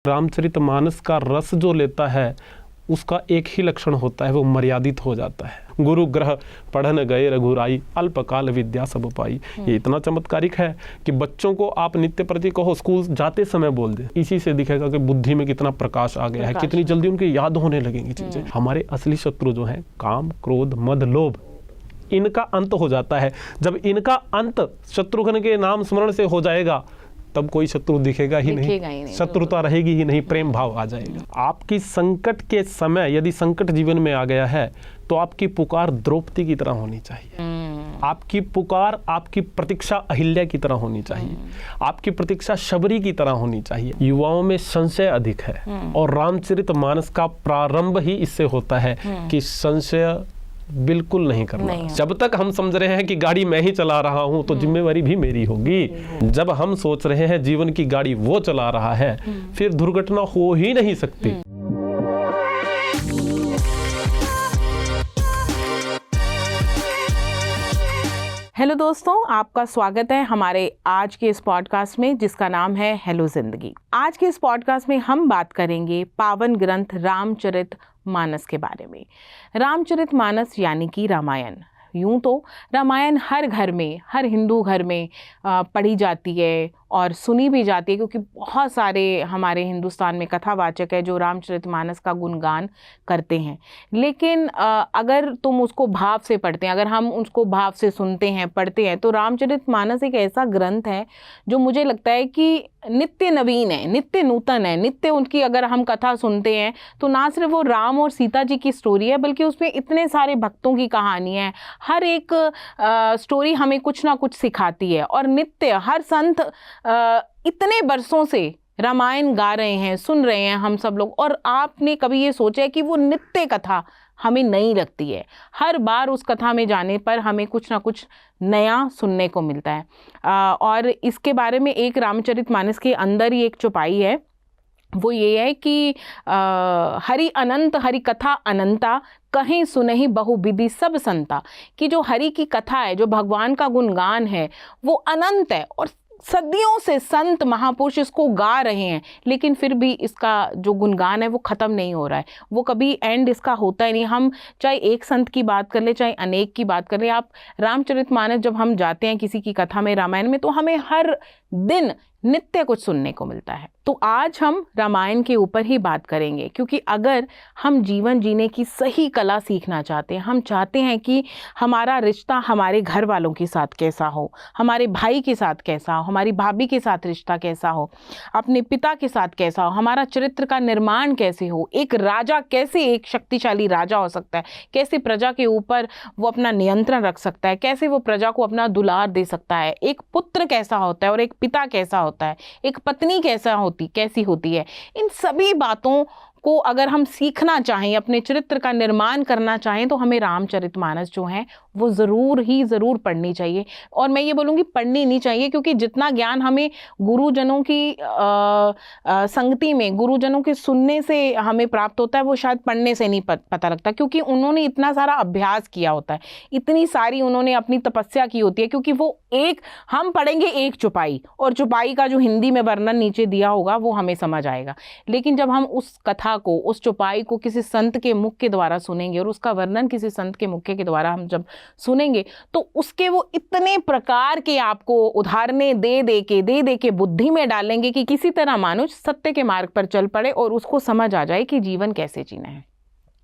रामचरितमानस का रस जो लेता है उसका एक ही लक्षण होता है, वो मर्यादित हो जाता है। गुरु ग्रह पढ़न गए रघुराई, अल्पकाल विद्या सब पाई। ये इतना चमत्कारिक है कि बच्चों को आप नित्य प्रति कहो, स्कूल जाते समय बोल दे, इसी से दिखेगा कि बुद्धि में कितना प्रकाश आ गया है, कितनी जल्दी उनकी याद होने लगेंगी चीजें। हमारे असली शत्रु जो हैं काम, क्रोध, मद, लोभ, इनका अंत हो जाता है। जब इनका अंत शत्रुघ्न के नाम स्मरण से हो जाएगा तब कोई शत्रु दिखेगा ही नहीं, शत्रुता रहेगी ही नहीं, प्रेम भाव आ जाएगा। आपकी संकट के समय यदि संकट जीवन में आ गया है तो आपकी पुकार द्रौपदी की तरह होनी चाहिए, आपकी पुकार, आपकी प्रतीक्षा अहिल्या की तरह होनी चाहिए, आपकी प्रतीक्षा शबरी की तरह होनी चाहिए। युवाओं में संशय अधिक है और रामचरितमानस का प्रारंभ ही इससे होता है कि संशय बिल्कुल नहीं करना। जब तक हम समझ रहे हैं कि गाड़ी मैं ही चला रहा हूं तो जिम्मेवारी भी मेरी होगी, जब हम सोच रहे हैं जीवन की गाड़ी वो चला रहा है, फिर दुर्घटना हो ही नहीं सकती। हेलो दोस्तों, आपका स्वागत है हमारे आज के इस पॉडकास्ट में जिसका नाम है हेलो जिंदगी। आज के इस पॉडकास्ट में हम बात करेंगे पावन ग्रंथ रामचरितमानस के बारे में। रामचरितमानस यानी कि रामायण। यूं तो रामायण हर घर में, हर हिंदू घर में पढ़ी जाती है और सुनी भी जाती है, क्योंकि बहुत सारे हमारे हिंदुस्तान में कथावाचक है जो रामचरितमानस का गुणगान करते हैं। लेकिन अगर तुम उसको भाव से पढ़ते हैं, अगर हम उसको भाव से सुनते हैं, पढ़ते हैं, तो रामचरितमानस एक ऐसा ग्रंथ है जो मुझे लगता है कि नित्य नवीन है, नित्य नूतन है। नित्य उनकी अगर हम कथा सुनते हैं तो ना सिर्फ वो राम और सीता जी की स्टोरी है, बल्कि उसमें इतने सारे भक्तों की कहानी है। हर एक स्टोरी हमें कुछ ना कुछ सिखाती है और नित्य हर संत इतने बरसों से रामायण गा रहे हैं, सुन रहे हैं हम सब लोग। और आपने कभी ये सोचा है कि वो नित्य कथा हमें नई लगती है? हर बार उस कथा में जाने पर हमें कुछ ना कुछ नया सुनने को मिलता है। और इसके बारे में एक रामचरितमानस के अंदर ही एक चौपाई है, वो ये है कि हरि अनंत हरि कथा अनंता, कहीं सुनहि बहु विधि सब संता। कि जो हरि की कथा है, जो भगवान का गुणगान है, वो अनंत है और सदियों से संत महापुरुष इसको गा रहे हैं, लेकिन फिर भी इसका जो गुणगान है वो ख़त्म नहीं हो रहा है। वो कभी एंड इसका होता ही नहीं। हम चाहे एक संत की बात कर ले, चाहे अनेक की बात कर ले, आप रामचरितमानस जब हम जाते हैं किसी की कथा में, रामायण में, तो हमें हर दिन नित्य कुछ सुनने को मिलता है। तो आज हम रामायण के ऊपर ही बात करेंगे, क्योंकि अगर हम जीवन जीने की सही कला सीखना चाहते हैं, हम चाहते हैं कि हमारा रिश्ता हमारे घर वालों के साथ कैसा हो, हमारे भाई के साथ कैसा हो, हमारी भाभी के साथ रिश्ता कैसा हो, अपने पिता के साथ कैसा हो, हमारा चरित्र का निर्माण कैसे हो, एक राजा कैसे एक शक्तिशाली राजा हो सकता है, कैसे प्रजा के ऊपर वो अपना नियंत्रण रख सकता है, कैसे वो प्रजा को अपना दुलार दे सकता है, एक पुत्र कैसा होता है और एक पिता कैसा होता है, एक पत्नी कैसी होती है। इन सभी बातों को अगर हम सीखना चाहें, अपने चरित्र का निर्माण करना चाहें, तो हमें रामचरितमानस जो है वो ज़रूर पढ़नी चाहिए। और मैं ये बोलूँगी पढ़नी नहीं चाहिए, क्योंकि जितना ज्ञान हमें गुरुजनों की संगति में, गुरुजनों के सुनने से हमें प्राप्त होता है, वो शायद पढ़ने से नहीं पता लगता, क्योंकि उन्होंने इतना सारा अभ्यास किया होता है, इतनी सारी उन्होंने अपनी तपस्या की होती है। क्योंकि वो हम पढ़ेंगे एक चौपाई, और चौपाई का जो हिंदी में वर्णन नीचे दिया होगा वो हमें समझ आएगा, लेकिन जब हम उस कथा को, उस चौपाई को किसी संत के मुख के द्वारा सुनेंगे और उसका वर्णन किसी संत के मुख के द्वारा हम जब सुनेंगे, तो उसके वो इतने प्रकार के आपको उदाहरणें दे के बुद्धि में डालेंगे कि किसी तरह मानुष सत्य के मार्ग पर चल पड़े और उसको समझ आ जाए कि जीवन कैसे जीना है।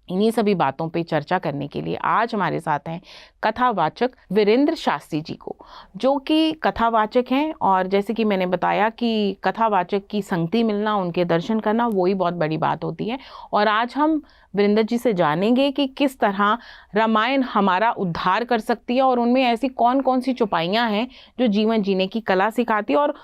इन्हीं सभी बातों पे चर्चा करने के लिए आज हमारे साथ हैं कथावाचक वीरेंद्र शास्त्री जी को, जो कि कथावाचक हैं। और जैसे कि मैंने बताया कि कथावाचक की संगति मिलना, उनके दर्शन करना, वो ही बहुत बड़ी बात होती है। और आज हम वीरेंद्र जी से जानेंगे कि किस तरह रामायण हमारा उद्धार कर सकती है और उनमें ऐसी कौन कौन सी चौपाइयाँ हैं जो जीवन जीने की कला सिखाती है। और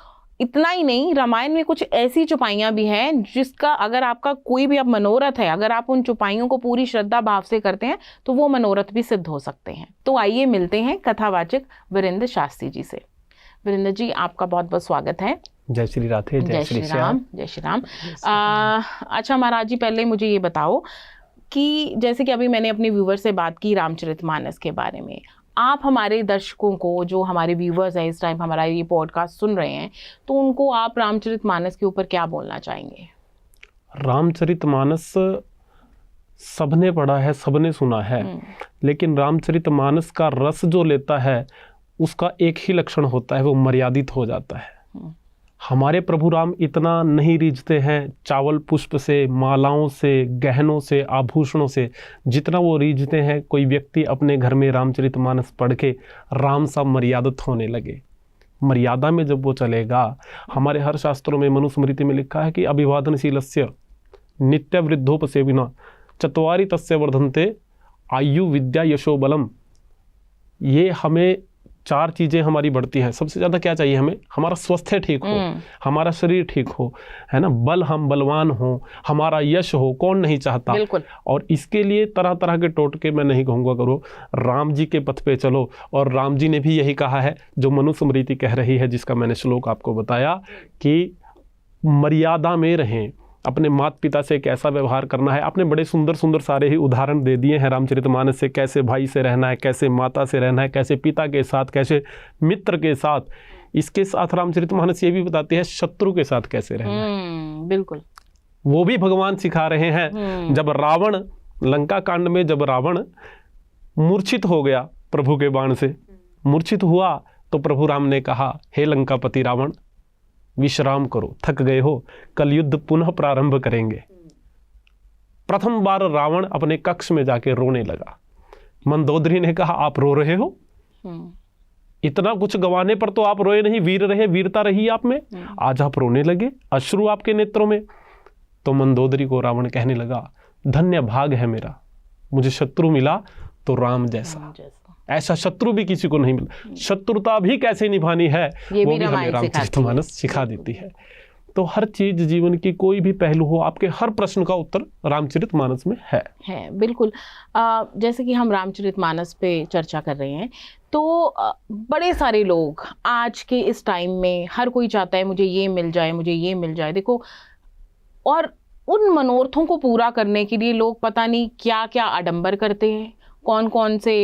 इतना ही नहीं, रामायण में कुछ ऐसी चौपाइयाँ भी हैं जिसका अगर आपका कोई भी अब मनोरथ है, अगर आप उन चौपाइयों को पूरी श्रद्धा भाव से करते हैं तो वो मनोरथ भी सिद्ध हो सकते हैं। तो आइए मिलते हैं कथावाचक वीरेंद्र शास्त्री जी से। वीरेंद्र जी, आपका बहुत बहुत स्वागत है। जय श्री राधे, जय श्री राम। जय श्री राम। अच्छा महाराज जी, पहले मुझे ये बताओ कि जैसे कि अभी मैंने अपने व्यूवर से बात की रामचरितमानस के बारे में, आप हमारे दर्शकों को, जो हमारे व्यूवर्स हैं इस टाइम हमारा ये पॉडकास्ट सुन रहे हैं, तो उनको आप रामचरितमानस के ऊपर क्या बोलना चाहेंगे? रामचरितमानस सबने पढ़ा है, सबने सुना है, लेकिन रामचरितमानस का रस जो लेता है उसका एक ही लक्षण होता है, वो मर्यादित हो जाता है। हमारे प्रभु राम इतना नहीं रीझते हैं चावल पुष्प से, मालाओं से, गहनों से, आभूषणों से, जितना वो रीझते हैं कोई व्यक्ति अपने घर में रामचरितमानस पढ़ के राम सा मर्यादित होने लगे। मर्यादा में जब वो चलेगा, हमारे हर शास्त्रों में, मनुस्मृति में लिखा है कि अभिवादनशीलस्य नित्य वृद्धोपसेविना चत्वारि तस्य वर्धन्ते आयु विद्या यशो बलम। ये हमें 4 चीज़ें हमारी बढ़ती हैं। सबसे ज़्यादा क्या चाहिए हमें? हमारा स्वास्थ्य ठीक हो, हमारा शरीर ठीक हो, है ना, बल, हम बलवान हो, हमारा यश हो, कौन नहीं चाहता। बिल्कुल। और इसके लिए तरह तरह के टोटके मैं नहीं कहूँगा करो, राम जी के पथ पे चलो। और राम जी ने भी यही कहा है जो मनुस्मृति कह रही है, जिसका मैंने श्लोक आपको बताया कि मर्यादा में रहें, अपने माता पिता से कैसा व्यवहार करना है। आपने बड़े सुंदर सुंदर सारे ही उदाहरण दे दिए हैं रामचरितमानस से, कैसे भाई से रहना है, कैसे माता से रहना है, कैसे पिता के साथ, कैसे मित्र के साथ। इसके साथ रामचरितमानस ये भी बताते हैं शत्रु के साथ कैसे रहना है। बिल्कुल, वो भी भगवान सिखा रहे हैं। जब रावण, लंका कांड में जब रावण मूर्छित हो गया प्रभु के बाण से, मूर्छित हुआ तो प्रभु राम ने कहा, हे लंकापति रावण, विश्राम करो, थक गए हो, कल युद्ध पुनः प्रारंभ करेंगे। प्रथम बार रावण अपने कक्ष में जाके रोने लगा। मंदोदरी ने कहा, आप रो रहे हो? इतना कुछ गंवाने पर तो आप रोए नहीं, वीर रहे, वीरता रही आप में, आज आप रोने लगे, अश्रु आपके नेत्रों में। तो मंदोदरी को रावण कहने लगा, धन्य भाग है मेरा, मुझे शत्रु मिला तो राम जैसा। ऐसा शत्रु भी किसी को नहीं मिला। शत्रुता भी कैसे निभानी है वो भी हमें रामचरितमानस सिखा देती है। तो हर चीज, जीवन की कोई भी पहलू हो, आपके हर प्रश्न का उत्तर रामचरितमानस में है। बिल्कुल। जैसे कि हम रामचरितमानस पे चर्चा कर रहे हैं, तो बड़े सारे लोग आज के इस टाइम में, हर कोई चाहता है मुझे ये मिल जाए, मुझे ये मिल जाए। देखो, और उन मनोरथों को पूरा करने के लिए लोग पता नहीं क्या क्या आडंबर करते हैं, कौन कौन से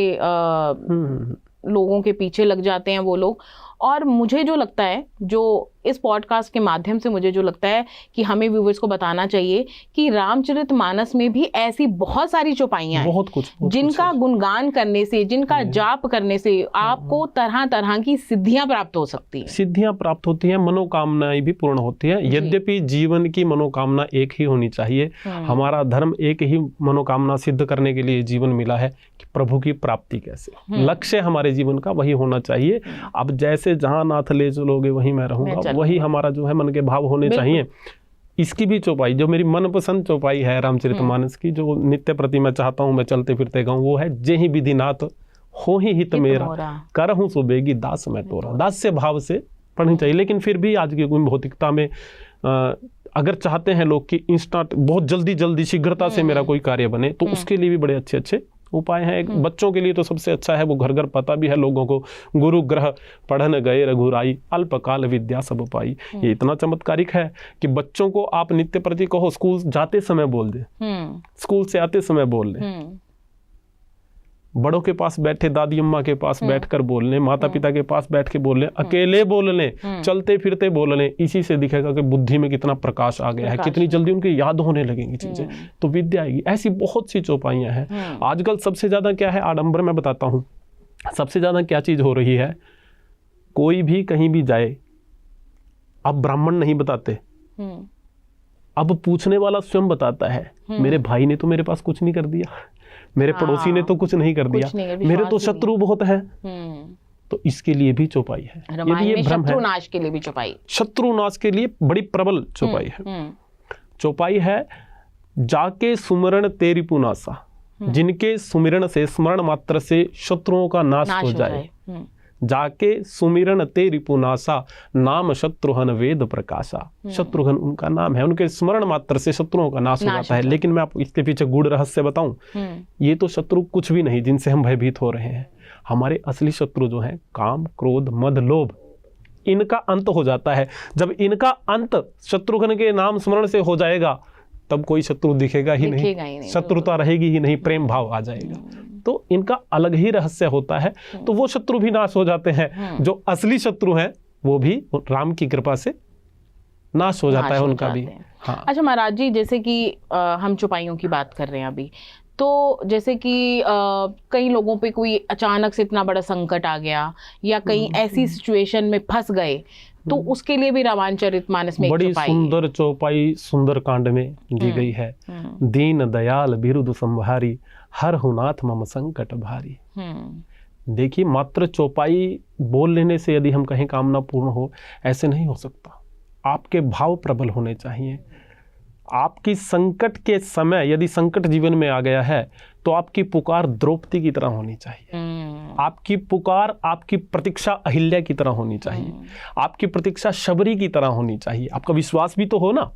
लोगों के पीछे लग जाते हैं वो लोग। और मुझे जो लगता है, जो इस पॉडकास्ट के माध्यम से मुझे जो लगता है कि हमें व्यूवर्स को बताना चाहिए कि रामचरितमानस में भी ऐसी बहुत सारी चौपाइयां हैं, बहुत कुछ जिनका गुणगान करने से, जिनका जाप करने से आपको तरह तरह की सिद्धियां प्राप्त हो सकती हैं। सिद्धियां प्राप्त होती हैं, मनोकामनाएं भी पूर्ण होती हैं। यद्यपि जीवन की मनोकामना एक ही होनी चाहिए। हमारा धर्म एक ही मनोकामना सिद्ध करने के लिए जीवन मिला है कि प्रभु की प्राप्ति कैसे, लक्ष्य हमारे जीवन का वही होना चाहिए। अब जैसे जहां नाथ ले चलोगे वहीं मैं रहूंगा, वही हमारा जो है मन के भाव होने चाहिए। इसकी भी चौपाई, जो मेरी मनपसंद चौपाई है रामचरितमानस की, जो नित्य प्रति मैं चाहता हूँ मैं चलते फिरते गाऊं, वो है, जे ही विधिनाथ हो ही हित मेरा, करहूं सो बेगी दास मैं तोरा। दास्य भाव से पढ़नी चाहिए। लेकिन फिर भी आज की भौतिकता में अगर चाहते हैं लोग कि इंस्टेंट, बहुत जल्दी जल्दी शीघ्रता से मेरा कोई कार्य बने, तो उसके लिए भी बड़े अच्छे अच्छे उपाय हैं। बच्चों के लिए तो सबसे अच्छा है, वो घर घर पता भी है लोगों को, गुरु ग्रह पढ़न गए रघुराई, अल्पकाल विद्या सब पाई। ये इतना चमत्कारिक है कि बच्चों को आप नित्य प्रति कहो, स्कूल जाते समय बोल दे, स्कूल से आते समय बोल ले, बड़ों के पास बैठे, दादी अम्मा के पास बैठकर बोलने, माता पिता के पास बैठ के बोलने, अकेले बोलने, चलते फिरते बोलने। इसी से दिखेगा कि बुद्धि में कितना प्रकाश आ गया है, कितनी जल्दी उनकी याद होने लगेंगी चीजें, तो विद्या आएगी। ऐसी बहुत सी चौपाइयां हैं। आजकल सबसे ज्यादा क्या है आडंबर, मैं बताता हूँ सबसे ज्यादा क्या चीज हो रही है। कोई भी कहीं भी जाए, अब ब्राह्मण नहीं बताते, अब पूछने वाला स्वयं बताता है, मेरे भाई ने तो मेरे पास कुछ नहीं कर दिया, मेरे पड़ोसी ने तो कुछ नहीं कर दिया, मेरे तो शत्रु बहुत हैं। तो इसके लिए भी चौपाई है। यदि ये भ्रम है, शत्रुनाश के लिए भी चौपाई, शत्रुनाश के लिए बड़ी प्रबल चौपाई है। चौपाई है, जाके सुमरण तेरी पुनासा, जिनके सुमिरण से, स्मरण मात्र से शत्रुओं का नाश हो जाए। जाके सुमिरन तेरी पुनासा, नाम शत्रुघ्न वेद प्रकाशा। शत्रुघ्न उनका नाम है, उनके स्मरण मात्र से शत्रुओं का नाश हो जाता है। लेकिन मैं आपको इसके पीछे गूढ़ रहस्य बताऊं, ये तो शत्रु कुछ भी नहीं जिनसे हम भयभीत हो रहे हैं। हमारे असली शत्रु जो हैं काम, क्रोध, मद, लोभ, इनका अंत हो जाता है। जब इनका अंत शत्रुघ्न के नाम स्मरण से हो जाएगा, तब कोई शत्रु दिखेगा ही नहीं, शत्रुता रहेगी ही नहीं, प्रेम भाव आ जाएगा। तो इनका अलग ही रहस्य होता है। तो वो शत्रु भी नाश हो जाते हैं। जो असली शत्रु हैं वो भी राम की कृपा से नाश हो जाता है उनका भी। हाँ। अच्छा महाराज जी, जैसे कि हम चौपाइयों की बात कर रहे हैं अभी, तो जैसे कि कई लोगों पे कोई अचानक से इतना बड़ा संकट आ गया या कहीं ऐसी सिचुएशन में फंस गए, तो उसके लिए भी रामाचरितमानस में एक बड़ी चौपाई है। सुंदर चौपाई सुंदर कांड में दी गई है। दीन दयाल बिरुद संभारी, हर हुनाथ मम संकट भारी। देखिए, मात्र चौपाई बोल लेने से यदि हम कहें कामना पूर्ण हो, ऐसे नहीं हो सकता। आपके भाव प्रबल होने चाहिए। आपकी संकट के समय यदि संकट जीवन में आ गया है तो आपकी पुकार द्रौपदी की तरह होनी चाहिए। आपकी पुकार, आपकी प्रतीक्षा अहिल्या की तरह होनी चाहिए। आपकी प्रतीक्षा शबरी की तरह होनी चाहिए। आपका विश्वास भी तो हो ना।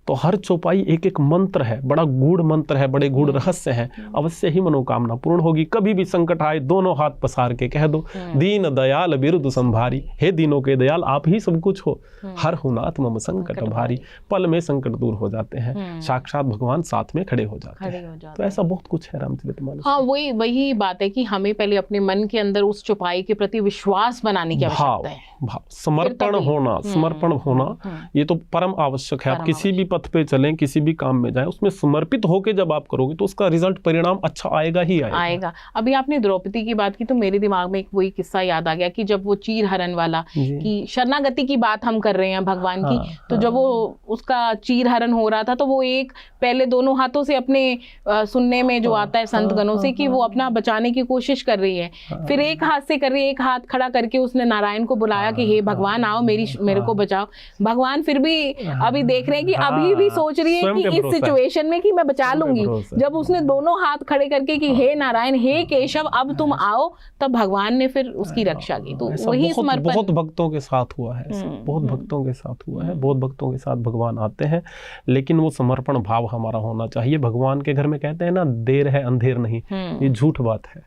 तो हर चौपाई एक एक मंत्र है, बड़ा गूढ़ मंत्र है, बड़े गूढ़ रहस्य हैं। अवश्य ही मनोकामना पूर्ण होगी। कभी भी संकट आए, दोनों हाथ पसार के कह दो, दीन दयाल बिरुद संभारी, हे दीनों के दयाल आप ही सब कुछ हो, हर हुनाथ मम संकट भारी। पल में संकट दूर हो जाते हैं, साक्षात भगवान साथ में खड़े हो जाते हैं। तो ऐसा बहुत कुछ है रामचरितमानस। हाँ, वही बात है कि हमें पहले अपने मन के अंदर उस चौपाई के प्रति विश्वास बनाने की आवश्यकता है। भाव, समर्पण होना, ये तो परम आवश्यक है। आप किसी भी पथ पे चलें, किसी भी काम में जाएं, उसमें समर्पित होके जब आप करोगे तो उसका रिजल्ट, परिणाम अच्छा आएगा ही आएगा। अभी आपने द्रौपदी की बात की तो मेरे दिमाग में एक वही किस्सा याद आ गया कि जब वो चीर हरण वाला, कि शरणागति की बात हम कर रहे हैं भगवान की, तो जब वो उसका चीर हरण हो रहा था तो वो एक पहले दोनों हाथों से अपने सुनने में जो आता है संत गणों से कि वो अपना बचाने की कोशिश कर रही है, फिर एक हाथ से कर रही है, एक हाथ खड़ा करके उसने नारायण को बुलाया कि हे भगवान आओ मेरे को बचाओ। भगवान फिर भी अभी देख रहे हैं कि अभी भी सोच रही है कि इस सिचुएशन में कि मैं बचा लूंगी। जब उसने दोनों हाथ खड़े करके कि हे नारायण, हे केशव, अब तुम आओ, तब भगवान ने फिर उसकी रक्षा की। तो वही समर्पण बहुत भक्तों के साथ हुआ है, बहुत भक्तों के साथ हुआ है। बहुत भक्तों के साथ भगवान आते हैं, लेकिन वो समर्पण भाव हमारा होना चाहिए। भगवान के घर में कहते हैं ना, देर है अंधेर नहीं, ये झूठ बात है।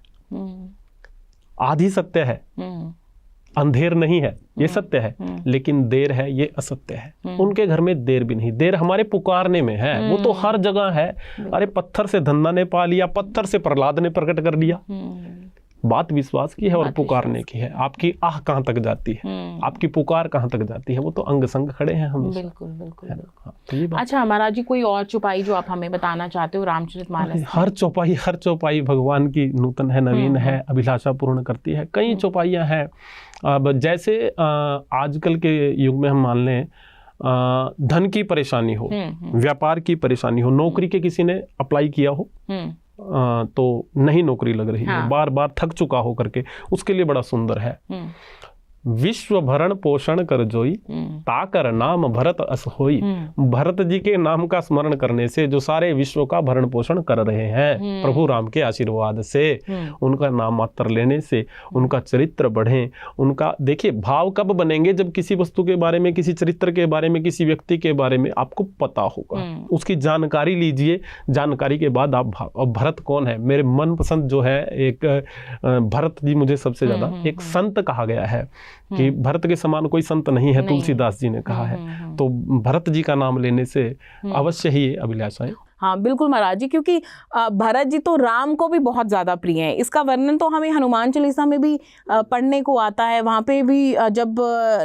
आधी सत्य है, अंधेर नहीं है, ये सत्य है, लेकिन देर है, ये असत्य है। उनके घर में देर भी नहीं, देर हमारे पुकारने में है। वो तो हर जगह है। अरे पत्थर से धन्ना ने पा लिया, पत्थर से प्रहलाद ने प्रकट कर लिया। बात विश्वास की है और पुकारने की है। आपकी आह कहाँ तक जाती है, आपकी पुकार कहाँ तक जाती है, वो तो अंग संग खड़े हैं हम। बिल्कुल बिल्कुल। अच्छा महाराज जी, कोई और चौपाई जो आप हमें बताना चाहते हो रामचरितमानस? हर चौपाई भगवान की नूतन है, नवीन है, अभिलाषा पूर्ण करती है। कई चौपाइयाँ हैं। अब जैसे आजकल के युग में हम मान लें, धन की परेशानी हो, व्यापार की परेशानी हो, नौकरी के किसी ने अप्लाई किया हो तो नहीं नौकरी लग रही है, बार बार थक चुका हो करके, उसके लिए बड़ा सुंदर है। विश्व भरण पोषण कर जोई, ताकर नाम भरत अस होई। भरत जी के नाम का स्मरण करने से जो सारे विश्व का भरण पोषण कर रहे हैं प्रभु राम के आशीर्वाद से, उनका नाम मात्र लेने से उनका चरित्र बढ़े। उनका देखिए भाव कब बनेंगे, जब किसी वस्तु के बारे में, किसी चरित्र के बारे में, किसी व्यक्ति के बारे में आपको पता होगा, उसकी जानकारी लीजिए। जानकारी के बाद आप भाव। और भरत कौन है? मेरे मनपसंद जो है एक भरत जी मुझे सबसे ज्यादा एक संत कहा गया है कि भरत के समान कोई संत नहीं है, तुलसीदास जी ने कहा है। तो भरत जी का नाम लेने से अवश्य ही ये अभिलाषाएं। हाँ बिल्कुल महाराज जी, क्योंकि भरत जी तो राम को भी बहुत ज़्यादा प्रिय है। इसका वर्णन तो हमें हनुमान चालीसा में भी पढ़ने को आता है। वहाँ पे भी जब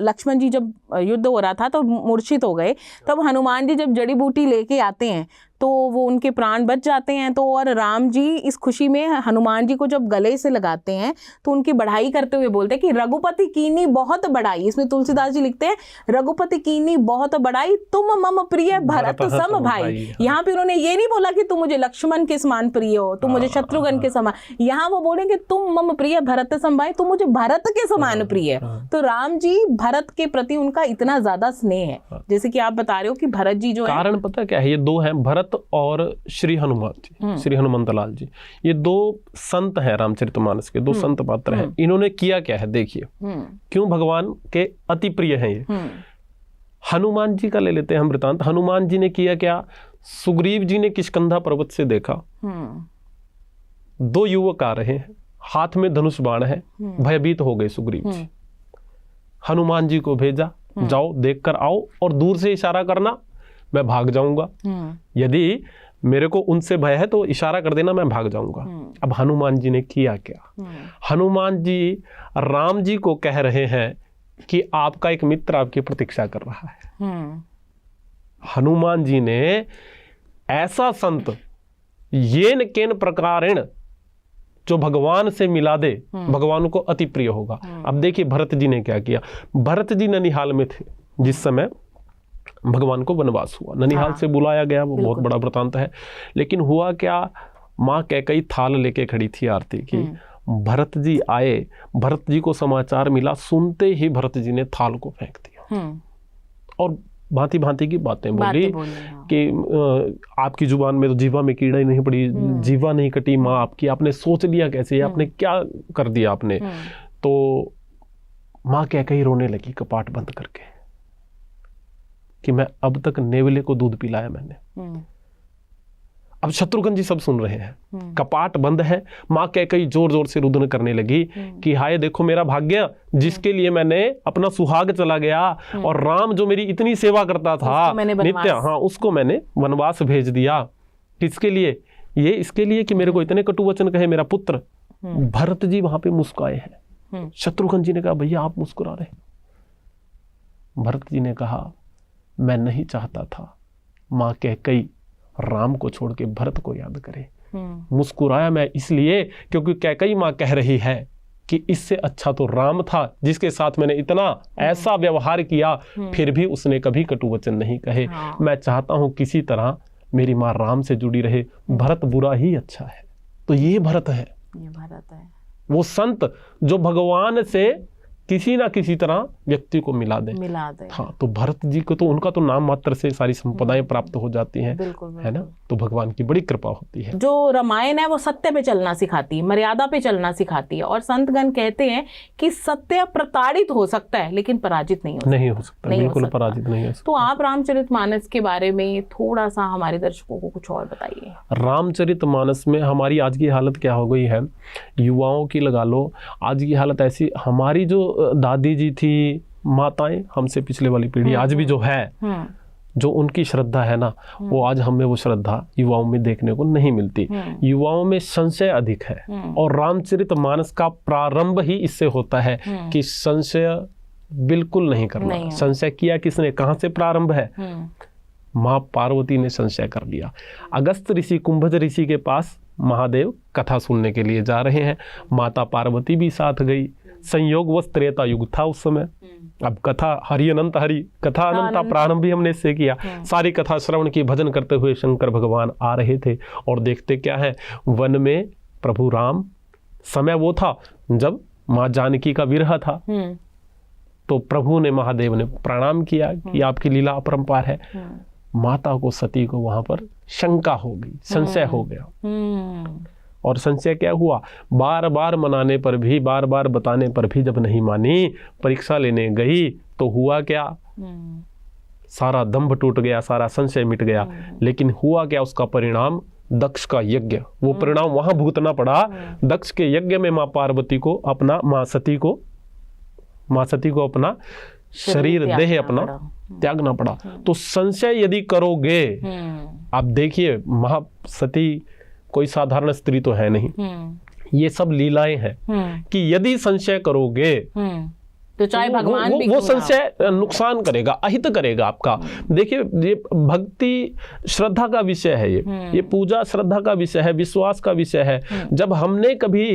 लक्ष्मण जी जब युद्ध हो रहा था तो मूर्छित हो गए, तब हनुमान जी जब जड़ी बूटी लेके आते हैं तो वो उनके प्राण बच जाते हैं। तो और राम जी इस खुशी में हनुमान जी को जब गले से लगाते हैं तो उनकी बढ़ाई करते हुए बोलते हैं कि रघुपति कीनी बहुत बढ़ाई। इसमें तुलसीदास जी लिखते हैं रघुपति कीनी बहुत बढ़ाई, तुम मम प्रिय भरत सम भाई। यहाँ पे उन्होंने ये नहीं बोला कि तुम मुझे लक्ष्मण के समान प्रिय हो, तुम मुझे शत्रुघ्न के समान। यहाँ वो बोलेंगे तुम मम प्रिय भरत सम भाई, तुम मुझे भरत के समान प्रिय। तो राम जी भरत के प्रति उनका इतना ज्यादा स्नेह है। जैसे कि आप बता रहे हो कि भरत जी जो कारण पता क्या है, ये दो हैं, भरत और श्री हनुमान जी, श्री हनुमंतलाल जी, ये दो संत हैं रामचरितमानस के, दो संत पात्र हैं। इन्होंने किया क्या है देखिए, क्यों भगवान के अति प्रिय हैं ये। हनुमान जी का ले लेते हैं हम वृतांत। हनुमान जी ने किया क्या, सुग्रीव जी ने किष्किंधा पर्वत से देखा, दो युवक आ रहे हैं, हाथ में धनुष बाण है, भयभीत हो गए सुग्रीव जी। हनुमान जी को भेजा, जाओ देखकर आओ और दूर से इशारा करना, मैं भाग जाऊंगा। यदि मेरे को उनसे भय है तो इशारा कर देना, मैं भाग जाऊंगा। अब हनुमान जी ने किया क्या, हनुमान जी राम जी को कह रहे हैं कि आपका एक मित्र आपकी प्रतीक्षा कर रहा है। हनुमान जी ने ऐसा संत येन केन प्रकारेण जो भगवान से मिला दे, भगवान को अति प्रिय होगा। अब देखिए भरत जी ने क्या किया। भरत जी ननिहाल में थे जिस समय भगवान को वनवास हुआ, ननिहाल से बुलाया गया, वो बहुत बड़ा वृतांत है। लेकिन हुआ क्या, माँ कैकई थाल लेके खड़ी थी आरती की, भरत जी आए, भरत जी को समाचार मिला, सुनते ही भरत जी ने थाल को फेंक दिया और भांति भांति की बातें बोली कि आपकी जुबान में तो जीवा में कीड़ा ही नहीं पड़ी, जीवा नहीं कटी माँ आपकी, आपने सोच लिया कैसे, आपने क्या कर दिया आपने। तो माँ कैकई रोने लगी कपाट बंद करके कि मैं अब तक नेवले को दूध पिलाया मैंने। अब शत्रुघ्न जी सब सुन रहे हैं, कपाट बंद है, माँ कैकई जोर जोर से रुदन करने लगी कि हाय देखो मेरा भाग्य, जिसके लिए मैंने अपना सुहाग चला गया और राम जो मेरी इतनी सेवा करता था नित्य, हाँ उसको मैंने वनवास भेज दिया। किसके लिए? ये इसके लिए कि मेरे को इतने कटु वचन कहे मेरा पुत्र। भरत जी वहां पे मुस्कुराए हैं। शत्रुघ्न जी ने कहा भैया आप मुस्कुरा रहे। भरत जी ने कहा मैं नहीं चाहता था माँ कैकई राम को छोड़ के भरत को याद करे। मुस्कुराया मैं इसलिए क्योंकि कैकई माँ कह रही है कि इससे अच्छा तो राम था जिसके साथ मैंने इतना ऐसा व्यवहार किया, फिर भी उसने कभी कटु वचन नहीं कहे। मैं चाहता हूं किसी तरह मेरी माँ राम से जुड़ी रहे, भरत बुरा ही अच्छा है। तो ये भरत है, वो संत जो भगवान से किसी ना किसी तरह व्यक्ति को मिला दे। हाँ, तो भरत जी को तो उनका तो नाम मात्र से सारी संपदाएं प्राप्त हो जाती हैं, है ना। तो भगवान की बड़ी कृपा होती है। जो रामायण है वो सत्य पे चलना सिखाती है, मर्यादा पे चलना सिखाती है। और संतगण कहते हैं कि सत्य प्रताड़ित हो सकता है लेकिन पराजित नहीं हो सकता। बिल्कुल पराजित नहीं हो सकता। तो आप रामचरितमानस के बारे में थोड़ा सा हमारे दर्शकों को कुछ और बताइए। रामचरितमानस में हमारी आज की हालत क्या हो गई है, युवाओं की लगा लो, आज की हालत ऐसी, हमारी जो दादी जी थी, माताएं हमसे पिछले वाली पीढ़ी आज भी जो है, जो उनकी श्रद्धा है ना, वो आज हमें वो श्रद्धा युवाओं में देखने को नहीं मिलती। युवाओं में संशय अधिक है और रामचरितमानस का प्रारंभ ही इससे होता है कि संशय बिल्कुल नहीं करना। संशय किया किसने, कहां से प्रारंभ है? माँ पार्वती ने संशय कर लिया। अगस्त ऋषि कुंभज ऋषि के पास महादेव कथा सुनने के लिए जा रहे हैं, माता पार्वती भी साथ गई। संयोगवश त्रेता युग था उस समय। अब कथा हरि अनंत हरि, कथा अनंता प्रारंभ भी हमने इससे किया। सारी कथा श्रवण की, भजन करते हुए शंकर भगवान आ रहे थे और देखते क्या है, वन में प्रभु राम, समय वो था जब माँ जानकी का विरह था। तो प्रभु ने, महादेव ने प्रणाम किया कि आपकी लीला अपरंपार है। माता को, सती को वहां पर शंका हो गई, संशय हो गया। और संशय क्या हुआ, बार बार मनाने पर भी, बार बार बताने पर भी जब नहीं मानी, परीक्षा लेने गई तो हुआ क्या, सारा दंभ टूट गया, सारा संशय मिट गया। लेकिन हुआ क्या, उसका परिणाम दक्ष का यज्ञ, वो परिणाम वहां भुगतना पड़ा। दक्ष के यज्ञ में माँ पार्वती को अपना, माँ सती को अपना शरीर देह अपना त्यागना पड़ा। तो संशय यदि करोगे, आप देखिए महासती कोई साधारण स्त्री तो है नहीं, ये सब लीलाएं हैं कि यदि संशय करोगे तो चाहे भगवान भी वो संशय नुकसान करेगा, अहित करेगा आपका। देखिए ये भक्ति श्रद्धा का विषय है, ये पूजा श्रद्धा का विषय है, विश्वास का विषय है। जब हमने कभी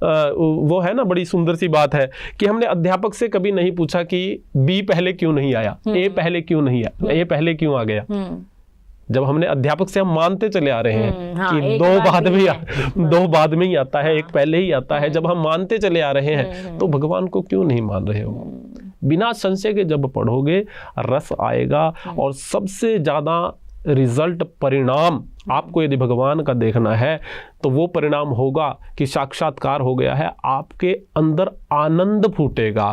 वो है ना, बड़ी सुंदर सी बात है कि हमने अध्यापक से कभी नहीं पूछा कि बी पहले क्यों नहीं आया, ए पहले क्यों नहीं आया, ए पहले क्यों आ गया। जब हमने अध्यापक से हम मानते चले आ रहे हैं कि दो बाद में ही आता है, एक पहले ही आता है, जब हम मानते चले आ रहे हैं तो भगवान को क्यों नहीं मान रहे हो। बिना संशय के जब पढ़ोगे रस आएगा। और सबसे ज्यादा रिजल्ट, परिणाम आपको यदि भगवान का देखना है तो वो परिणाम होगा कि साक्षात्कार हो गया है, आपके अंदर आनंद फूटेगा।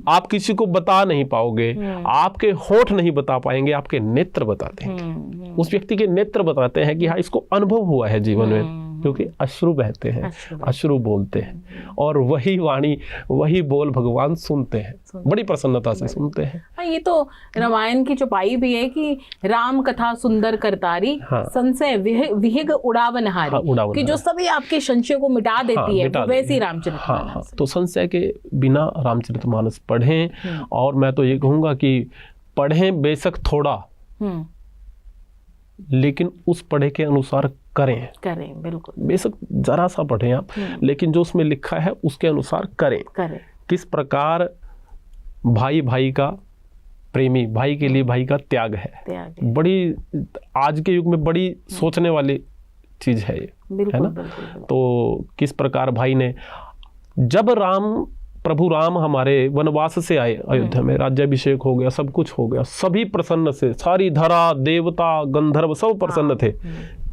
आप किसी को बता नहीं पाओगे, आपके होठ नहीं बता पाएंगे, आपके नेत्र बताते हैं। उस व्यक्ति के नेत्र बताते हैं कि हाँ इसको अनुभव हुआ है जीवन में, क्योंकि अश्रु बहते हैं, अश्रु बोलते हैं और वही वाणी, वही बोल भगवान सुनते हैं, बड़ी प्रसन्नता से सुनते हैं। ये तो रामायण की चौपाई भी है कि राम कथा सुंदर करतारी, संशय विहिग उड़ावनहारी, कि जो सभी आपके संशय को मिटा देती है, तो वैसी रामचरितमानस। तो संशय के बिना रामचरितमानस पढ़ें। और मैं तो ये कहूँगा कि पढ़ें बेशक थोड़ा, लेकिन उस पढ़े के अनुसार करें। बिल्कुल। बेशक जरा सा पढ़ें आप, लेकिन जो उसमें लिखा है उसके अनुसार करें। किस प्रकार भाई भाई का प्रेमी, भाई के लिए भाई का त्याग है। बड़ी आज के युग में बड़ी सोचने वाली चीज है ये, है ना। तो किस प्रकार भाई ने, जब प्रभु राम हमारे वनवास से आए अयोध्या में, राज्याभिषेक हो गया, सब कुछ हो गया, सभी प्रसन्न से, सारी धरा देवता गंधर्व सब प्रसन्न थे।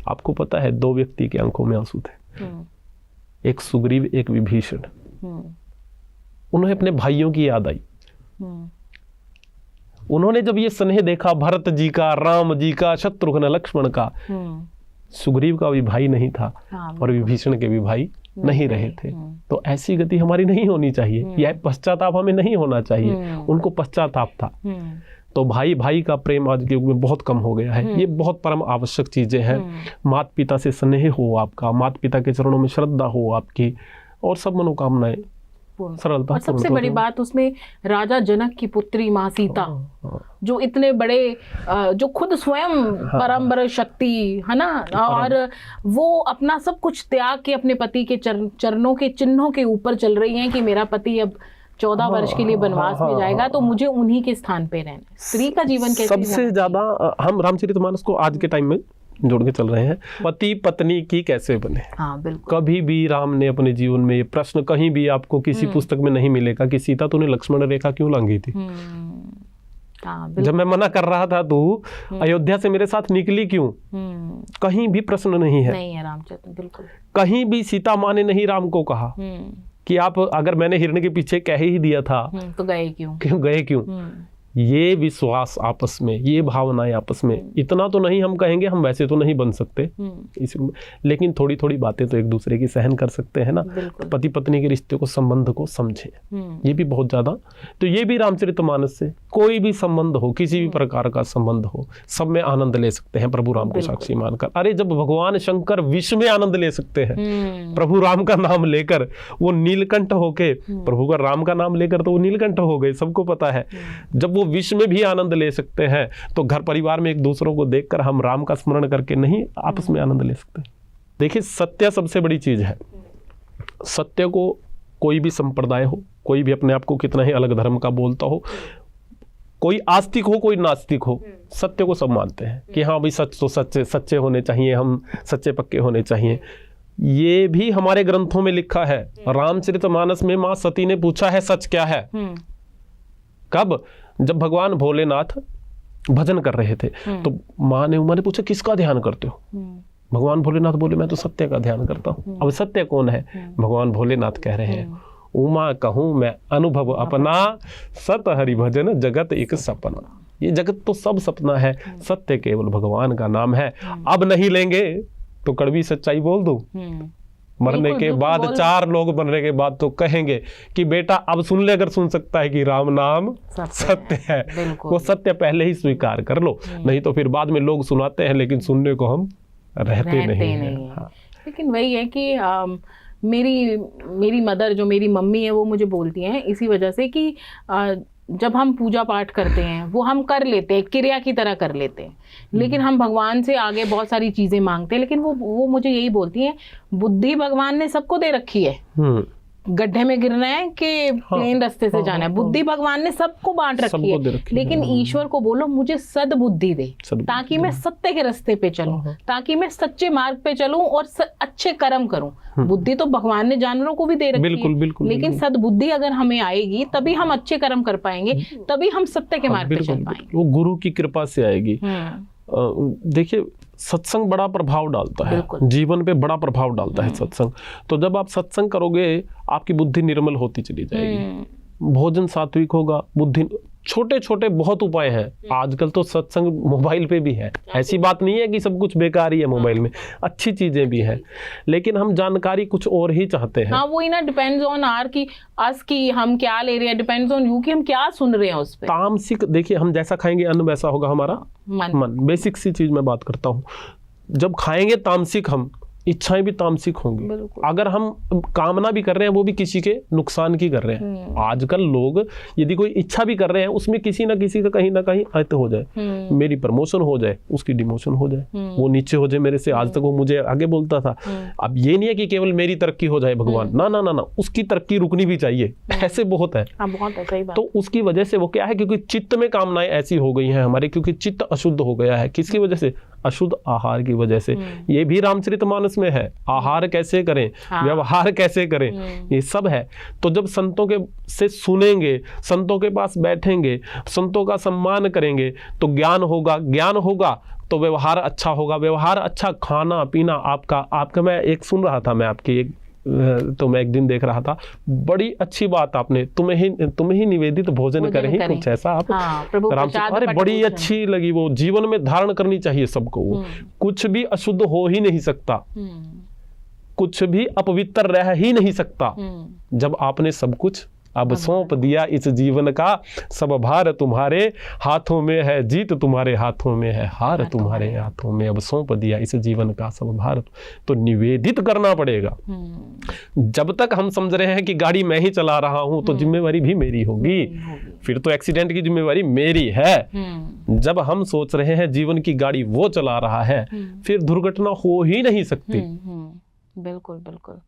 आपको पता है 2 व्यक्ति के आंखों में आंसू थे, एक सुग्रीव एक विभीषण। उन्हें अपने भाइयों की याद आई। उन्होंने जब ये स्नेह देखा भरत जी का, राम जी का, शत्रुघ्न लक्ष्मण का, सुग्रीव का भी भाई नहीं था और विभीषण के भी भाई नहीं रहे थे। तो ऐसी गति हमारी नहीं होनी चाहिए, यह पश्चाताप हमें नहीं होना चाहिए। उनको पश्चाताप था। तो भाई भाई का प्रेम आज के युग में बहुत कम हो गया है। ये बहुत परम आवश्यक चीजें हैं। माता पिता से स्नेह हो आपका, माता पिता के चरणों में श्रद्धा हो आपकी, और सब मनोकामनाएं सरलता। और सबसे बड़ी बात उसमें राजा जनक की पुत्री माँ सीता, जो इतने बड़े, जो खुद स्वयं परम शक्ति है ना, और वो अपना सब कुछ त्याग के अपने पति के चरणों के चिन्हों के ऊपर चल रही हैं कि मेरा पति अब 14 वर्ष के लिए वनवास में जाएगा, तो मुझे उन्हीं के स्थान पे रहना। स्त्री का जीवन कैसे सबसे ज्यादा हम रामचरितमानस को आज के टाइम में जोड़ के चल रहे हैं, पति पत्नी की कैसे बने। बिल्कुल। कभी भी राम ने अपने जीवन में ये प्रश्न कहीं भी आपको किसी पुस्तक में नहीं मिलेगा कि सीता तूने लक्ष्मण रेखा क्यों लांघी थी। जब मैं मना कर रहा था तू अयोध्या से मेरे साथ निकली क्यों, कहीं भी प्रश्न नहीं है रामचरित। बिल्कुल। कहीं भी सीता माँ ने नहीं राम को कहा कि आप, अगर मैंने हिरण के पीछे कह ही दिया था तो गए क्यों। ये विश्वास आपस में, ये भावनाएं आपस में, इतना तो नहीं हम कहेंगे, हम वैसे तो नहीं बन सकते लेकिन थोड़ी थोड़ी बातें तो एक दूसरे की सहन कर सकते हैं ना। पति पत्नी के रिश्ते को, संबंध को समझें, ये भी बहुत ज्यादा। तो ये भी रामचरितमानस से कोई भी संबंध हो, किसी भी प्रकार का संबंध हो, सब में आनंद ले सकते हैं प्रभु राम को साक्षी मानकर। अरे जब भगवान शंकर विश्व में आनंद ले सकते हैं प्रभु राम का नाम लेकर, वो नीलकंठ होके, प्रभु का राम का नाम लेकर तो वो नीलकंठ हो गए, सबको पता है। जब वो विश्व में भी आनंद ले सकते हैं, तो घर परिवार में एक दूसरों को देखकर हम राम का स्मरण करके नहीं आपस में आनंद ले सकते। देखिए सत्य सबसे बड़ी चीज है। सत्य को कोई भी संप्रदाय हो, कोई भी अपने आप को कितना ही अलग धर्म का बोलता हो, कोई आस्तिक हो कोई नास्तिक हो, सत्य को सब मानते हैं कि हाँ भाई सच तो सच्चे होने चाहिए, हम सच्चे पक्के होने चाहिए। ये भी हमारे ग्रंथों में लिखा है। रामचरितमानस में माँ सती ने पूछा है सच क्या है। कब? जब भगवान भोलेनाथ भजन कर रहे थे तो माँ ने उमा ने पूछा किसका ध्यान करते हो। भगवान भोलेनाथ बोले मैं तो सत्य का ध्यान करता हूँ। अब सत्य कौन है? भगवान भोलेनाथ कह रहे हैं उमा कहूँ मैं अनुभव अपना, सत हरि भजन जगत एक सपना। ये जगत तो सब सपना है, सत्य केवल भगवान का नाम है। अब नहीं लेंगे तो कड़वी सच्चाई बोल दूं, मरने के बाद 4 लोग मरने के बाद तो कहेंगे कि बेटा अब सुन ले, अगर सुन सकता है कि राम नाम सत्य है, वो सत्य पहले ही स्वीकार कर लो, नहीं तो फिर बाद में लोग सुनाते हैं लेकिन सुनने को हम रहते नहीं हैं। हाँ। लेकिन वही है कि मेरी मदर, जो मेरी मम्मी है, वो मुझे बोलती हैं इसी वजह से कि जब हम पूजा पाठ करते हैं वो हम कर लेते हैं, क्रिया की तरह कर लेते हैं, लेकिन हम भगवान से आगे बहुत सारी चीजें मांगते हैं। लेकिन वो मुझे यही बोलती हैं बुद्धि भगवान ने सबको दे रखी है, गड्ढे में गिरना है कि प्लेन रास्ते से जाना है, बुद्धि भगवान ने सबको बांट रखी है। लेकिन ईश्वर को बोलो मुझे सद्बुद्धि दे, ताकि मैं सत्य के रास्ते पे चलूं, ताकि मैं सच्चे मार्ग पे चलूं और अच्छे कर्म करूं। बुद्धि तो भगवान ने जानवरों को भी दे रखी है, लेकिन सद्बुद्धि अगर हमें आएगी तभी हम अच्छे कर्म कर पाएंगे, तभी हम सत्य के मार्ग पे चल पाएंगे। वो गुरु की कृपा से आएगी। देखिए सत्संग बड़ा प्रभाव डालता है, जीवन पे बड़ा प्रभाव डालता है सत्संग। तो जब आप सत्संग करोगे आपकी बुद्धि निर्मल होती चली जाएगी, भोजन सात्विक होगा, बुद्धि, छोटे छोटे बहुत उपाय हैं। आजकल तो सत्संग मोबाइल पे भी है, ऐसी बात नहीं है कि सब कुछ बेकार ही है मोबाइल में, अच्छी चीजें भी हैं, लेकिन हम जानकारी कुछ और ही चाहते हैं। हाँ वही ना, डिपेंड्स ऑन आर की अस की हम क्या ले रहे हैं, डिपेंड्स ऑन यू कि हम क्या सुन रहे हैं उस पे। तामसिक, देखिए हम जैसा खाएंगे अन्न वैसा होगा हमारा मन। बेसिक सी चीज मैं बात करता हूँ, जब खाएंगे तामसिक हम इच्छाएं भी तामसिक होंगी। अगर हम कामना भी कर रहे हैं वो भी किसी के नुकसान की कर रहे हैं। आजकल लोग यदि कोई इच्छा भी कर रहे हैं उसमें किसी ना किसी का कहीं ना कहीं अंत हो जाए, मेरी प्रमोशन हो जाए, उसकी डिमोशन हो जाए, वो नीचे हो जाए मेरे से। आज तक वो मुझे आगे बोलता था। अब ये नहीं है कि केवल मेरी तरक्की हो जाए भगवान, ना ना ना ना, उसकी तरक्की रुकनी भी चाहिए। ऐसे बहुत है, बहुत है, सही बात। तो उसकी वजह से वो क्या है, क्योंकि चित्त में कामनाएं ऐसी हो गई हैं हमारे, क्योंकि चित्त अशुद्ध हो गया है। किसकी वजह से? अशुद्ध आहार की वजह से। ये भी रामचरितमानस में है, आहार कैसे करें, व्यवहार कैसे करें, ये सब है। तो जब संतों के से सुनेंगे, संतों के पास बैठेंगे, संतों का सम्मान करेंगे तो ज्ञान होगा, ज्ञान होगा तो व्यवहार अच्छा होगा, व्यवहार अच्छा, खाना पीना आपका मैं एक सुन रहा था, मैं आपकी एक तो मैं एक दिन देख रहा था, बड़ी अच्छी बात आपने, तुम्हें ही निवेदित भोजन करें, कुछ ऐसा आप राम, अरे बड़ी अच्छी लगी। वो जीवन में धारण करनी चाहिए सबको। वो कुछ भी अशुद्ध हो ही नहीं सकता, कुछ भी अपवित्र रह ही नहीं सकता जब आपने सब कुछ अब सौंप दिया इस जीवन का। सब भार तुम्हारे हाथों में है, जीत तुम्हारे हाथों में है, हार तुम्हारे हाथों में, अब सौंप दिया इस जीवन का सब भार। तो निवेदित करना पड़ेगा। जब तक हम समझ रहे हैं कि गाड़ी मैं ही चला रहा हूं तो जिम्मेवारी भी मेरी होगी, फिर तो एक्सीडेंट की जिम्मेवारी मेरी है। जब हम सोच रहे हैं जीवन की गाड़ी वो चला रहा है, फिर दुर्घटना हो ही नहीं सकती। बिल्कुल बिल्कुल।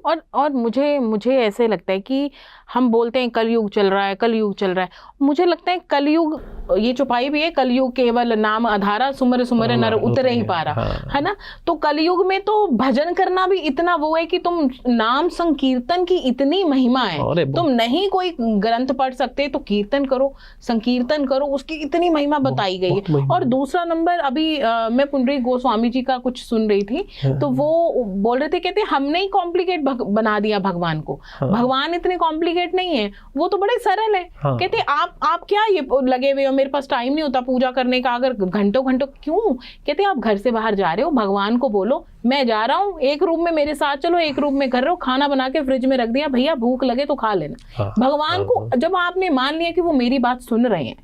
और मुझे ऐसे लगता है कि हम बोलते हैं कलयुग चल रहा है, कलयुग चल रहा है। मुझे लगता है कलयुग, ये चौपाई भी है, कलयुग केवल नाम आधारा, सुमर सुमर नर उतर ही पारा, है ना। तो कलयुग में तो भजन करना भी इतना वो है कि तुम नाम संकीर्तन की इतनी महिमा है, तुम नहीं कोई ग्रंथ पढ़ सकते तो कीर्तन करो, संकीर्तन करो, उसकी इतनी महिमा बताई गई है। और दूसरा नंबर, अभी मैं पुंडरीक गोस्वामी जी का कुछ सुन रही थी, तो वो बोल रहे थे, कहते हमने ही कॉम्प्लिकेट बना दिया भगवान को। भगवान इतने कॉम्प्लिकेट नहीं है, वो तो बड़े सरल है। कहते आप क्या ये लगे हुए हो, मेरे पास टाइम नहीं होता पूजा करने का, अगर घंटों घंटों क्यों। कहते आप घर से बाहर जा रहे हो, भगवान को बोलो मैं जा रहा हूँ, एक रूम में मेरे साथ चलो, एक रूम में घर रहो, खाना बना के फ्रिज में रख दिया, भैया भूख लगे तो खा लेना। भगवान को जब आपने मान लिया कि वो मेरी बात सुन रहे हैं,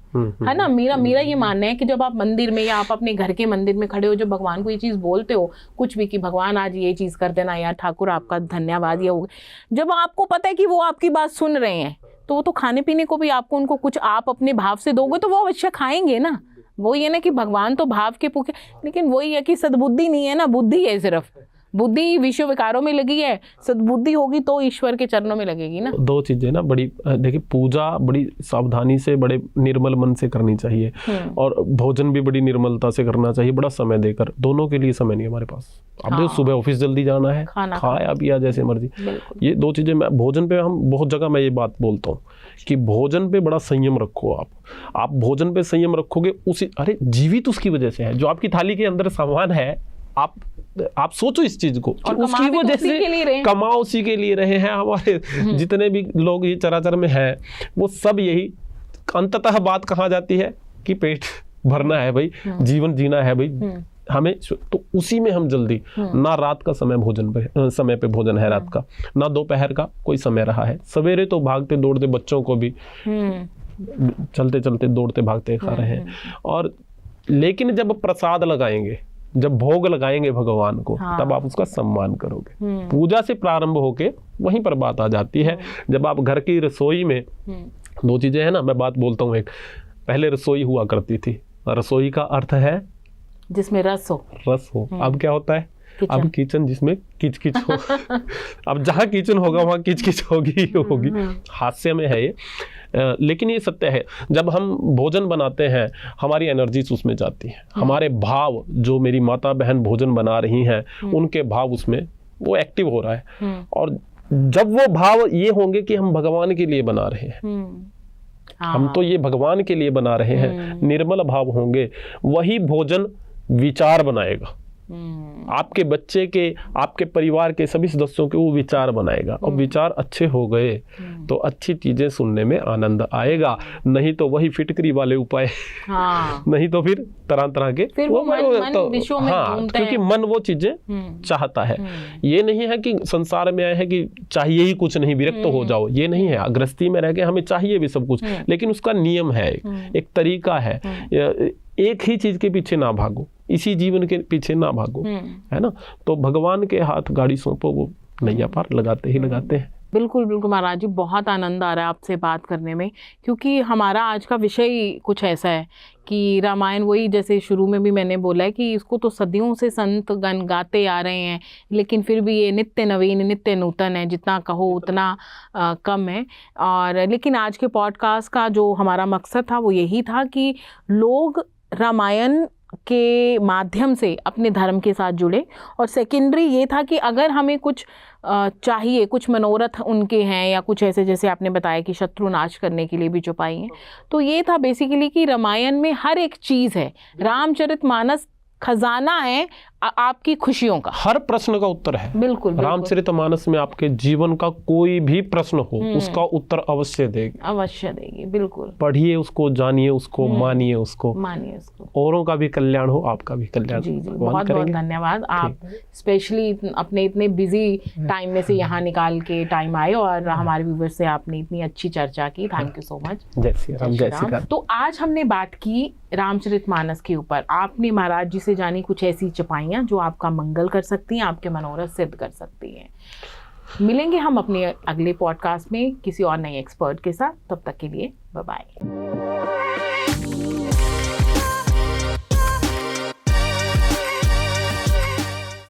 है ना। मेरा ये मानना है कि जब आप मंदिर में या आप अपने घर के मंदिर में खड़े हो, जब भगवान को ये चीज बोलते हो कुछ भी कि भगवान आज ये चीज कर देना, यार ठाकुर आपका धन्यवाद, ये हो, जब आपको पता है कि वो आपकी बात सुन रहे हैं, तो वो तो खाने पीने को भी आपको उनको कुछ आप अपने भाव से दोगे तो वो अवश्य खाएंगे ना। वो ये ना कि भगवान तो भाव के भूखे, लेकिन वही है कि सद्बुद्धि नहीं है ना, बुद्धि है, सिर्फ बुद्धि विषय विकारों में लगी है। सद्बुद्धि होगी तो ईश्वर के चरणों में लगेगी ना। दो चीजें ना, बड़ी देखिए, पूजा बड़ी सावधानी से, बड़े निर्मल मन से करनी चाहिए, और भोजन भी बड़ी निर्मलता से करना चाहिए, बड़ा समय देकर। दोनों के लिए समय नहीं हमारे पास। अब देखो, सुबह ऑफिस जल्दी जाना है, खाया पिया जैसे मर्जी, ये दो चीजें। भोजन पे हम बहुत जगह मैं ये बात बोलता हूँ कि भोजन पे बड़ा संयम रखो। आप भोजन पे संयम रखोगे, उसी, अरे जीवित उसकी वजह से है, जो आपकी थाली के अंदर सामान है, आप सोचो इस चीज को, उसकी वजह से कमाओ उसी के लिए रहे हैं। हमारे जितने भी लोग ये चराचर में हैं, वो सब यही, अंततः बात कहाँ जाती है कि पेट भरना है भाई, जीवन जीना है भाई हमें, तो उसी में हम जल्दी, ना रात का समय पे भोजन है रात का, ना दोपहर का कोई समय रहा है। सवेरे तो भागते दौड़ते बच्चों को भी चलते चलते दौड़ते भागते खा रहे हैं। और लेकिन जब प्रसाद लगाएंगे, जब भोग लगाएंगे भगवान को, तब आप उसका सम्मान करोगे। पूजा से प्रारंभ होके वहीं पर बात आ जाती है। जब आप घर की रसोई में, दो चीजें हैं ना, मैं बात बोलता हूँ। एक, पहले रसोई हुआ करती थी, रसोई का अर्थ है जिसमें रस हो। अब क्या होता है, अब किचन जिसमें किचकिच हो। अब जहाँ किचन होगा वहाँ किचकिच होगी। हास्य में है ये, लेकिन ये सत्य है। जब हम भोजन बनाते हैं, हमारी एनर्जी उसमें जाती है, हमारे भाव, जो मेरी माता बहन भोजन बना रही हैं, उनके भाव उसमें वो एक्टिव हो रहा है। और जब वो भाव ये होंगे कि हम भगवान के लिए बना रहे हैं, हम तो ये भगवान के लिए बना रहे हैं, निर्मल भाव होंगे, वही भोजन विचार बनाएगा। आपके बच्चे के, आपके परिवार के सभी सदस्यों के वो विचार बनाएगा। और विचार अच्छे हो गए तो अच्छी चीजें सुनने में आनंद आएगा। नहीं तो वही फिटकरी वाले उपाय, नहीं तो फिर तरह तरह के क्योंकि मन वो चीजें चाहता है। ये नहीं है कि संसार में आए हैं कि चाहिए ही कुछ नहीं, विरक्त हो जाओ, ये नहीं है। गृहस्थी में रह के हमें चाहिए भी सब कुछ, लेकिन उसका नियम है, एक तरीका है। एक ही चीज के पीछे ना भागो, इसी जीवन के पीछे ना भागो, है ना। तो भगवान के हाथ गाड़ी सौंपो, वो नैया पार लगाते ही लगाते हैं। बिल्कुल बिल्कुल महाराज जी, बहुत आनंद आ रहा है आपसे बात करने में, क्योंकि हमारा आज का विषय ही कुछ ऐसा है कि रामायण, वही जैसे शुरू में भी मैंने बोला है कि इसको तो सदियों से संत गण गाते आ रहे हैं, लेकिन फिर भी ये नित्य नवीन नित्य नूतन है, जितना कहो उतना कम है। और लेकिन आज के पॉडकास्ट का जो हमारा मकसद था वो यही था कि लोग रामायण के माध्यम से अपने धर्म के साथ जुड़े, और सेकेंडरी ये था कि अगर हमें कुछ चाहिए, कुछ मनोरथ उनके हैं या कुछ ऐसे, जैसे आपने बताया कि शत्रु नाश करने के लिए भी चौपाई है, तो ये था बेसिकली कि रामायण में हर एक चीज़ है। रामचरितमानस खजाना है आपकी खुशियों का, हर प्रश्न का उत्तर है। बिल्कुल, बिल्कुल। रामचरितमानस में आपके जीवन का कोई भी प्रश्न हो उसका उत्तर अवश्य देगी, अवश्य देगी। बिल्कुल, पढ़िए उसको, जानिए उसको, मानिए उसको, औरों का भी कल्याण हो, आपका भी कल्याण। जी जी, बहुत बहुत धन्यवाद। आप स्पेशली अपने इतने बिजी टाइम में से यहाँ निकाल के टाइम आए और हमारे व्यूअर्स से आपने इतनी अच्छी चर्चा की। Thank you so much. जय श्री राम, जय श्री राम। तो आज हमने बात की रामचरितमानस के ऊपर। आपने महाराज जी से जानी कुछ ऐसी चपाइयाँ जो आपका मंगल कर सकती हैं, आपके मनोरथ सिद्ध कर सकती हैं। मिलेंगे हम अपने अगले पॉडकास्ट में किसी और नए एक्सपर्ट के साथ। तब तक के लिए बाय बाय।